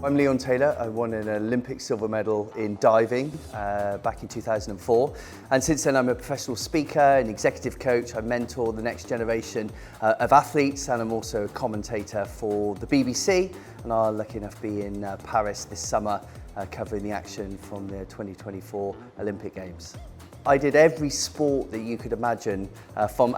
I'm Leon Taylor. I won an Olympic silver medal in diving back in 2004. And since then I'm a professional speaker and executive coach. I mentor the next generation of athletes, and I'm also a commentator for the BBC. And I'm lucky enough to be in Paris this summer covering the action from the 2024 Olympic Games. I did every sport that you could imagine from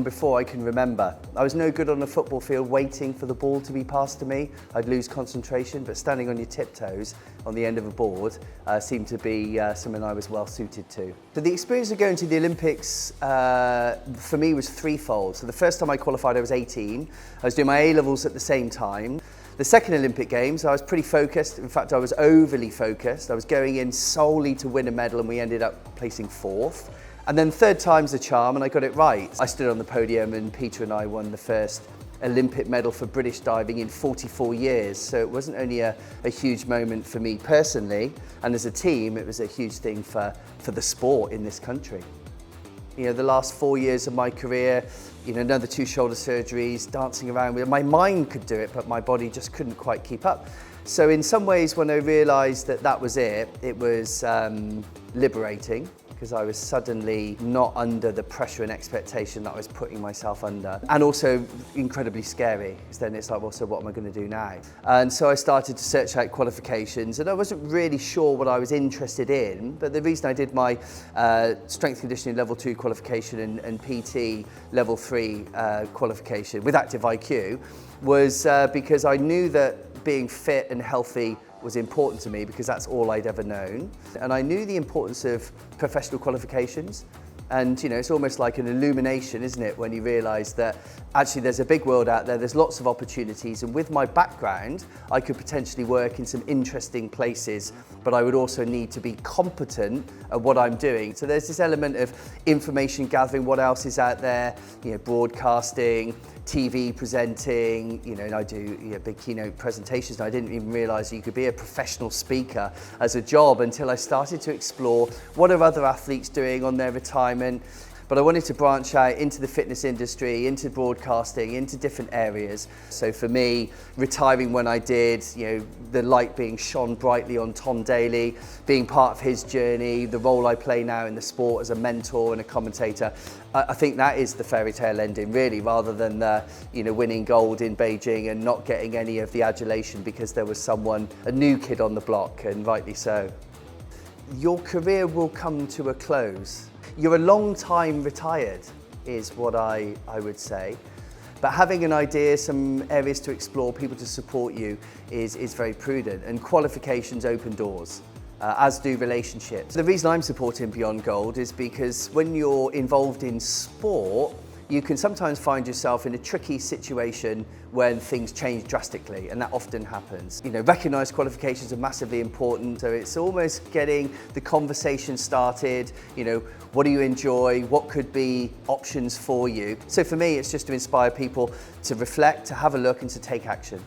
before I can remember. I was no good on a football field waiting for the ball to be passed to me. I'd lose concentration, but standing on your tiptoes on the end of a board seemed to be something I was well suited to. So the experience of going to the Olympics for me was threefold. So the first time I qualified I was 18. I was doing my A-levels at the same time. The second Olympic Games, I was pretty focused. In fact, I was overly focused. I was going in solely to win a medal, and we ended up placing fourth. And then third time's the charm, and I got it right. I stood on the podium, and Peter and I won the first Olympic medal for British diving in 44 years. So it wasn't only a huge moment for me personally, and as a team, it was a huge thing for the sport in this country. You know, the last 4 years of my career, you know, another 2 shoulder surgeries, dancing around with it. My mind could do it, but my body just couldn't quite keep up. So in some ways, when I realised that that was it was liberating, because I was suddenly not under the pressure and expectation that I was putting myself under. And also incredibly scary, because then it's like, well, so what am I going to do now? And so I started to search out qualifications, and I wasn't really sure what I was interested in, but the reason I did my strength conditioning level 2 qualification and PT level 3 qualification with active IQ was because I knew that being fit and healthy was important to me, because that's all I'd ever known. And I knew the importance of professional qualifications. And you know, it's almost like an illumination, isn't it, when you realise that actually there's a big world out there, there's lots of opportunities, and with my background, I could potentially work in some interesting places, but I would also need to be competent at what I'm doing. So there's this element of information gathering, what else is out there, you know, broadcasting, TV presenting, you know, and I do big keynote presentations, and I didn't even realise you could be a professional speaker as a job until I started to explore what are other athletes doing on their retirement. But I wanted to branch out into the fitness industry, into broadcasting, into different areas. So for me, retiring when I did, you know, the light being shone brightly on Tom Daley, being part of his journey, the role I play now in the sport as a mentor and a commentator, I think that is the fairy tale ending, really, rather than winning gold in Beijing and not getting any of the adulation because there was a new kid on the block, and rightly so. Your career will come to a close. You're a long time retired, is what I would say. But having an idea, some areas to explore, people to support you is very prudent. And qualifications open doors, as do relationships. The reason I'm supporting Beyond Gold is because when you're involved in sport, you can sometimes find yourself in a tricky situation when things change drastically, and that often happens. You know, recognised qualifications are massively important, so it's almost getting the conversation started, you know, what do you enjoy, what could be options for you. So for me, it's just to inspire people to reflect, to have a look, and to take action.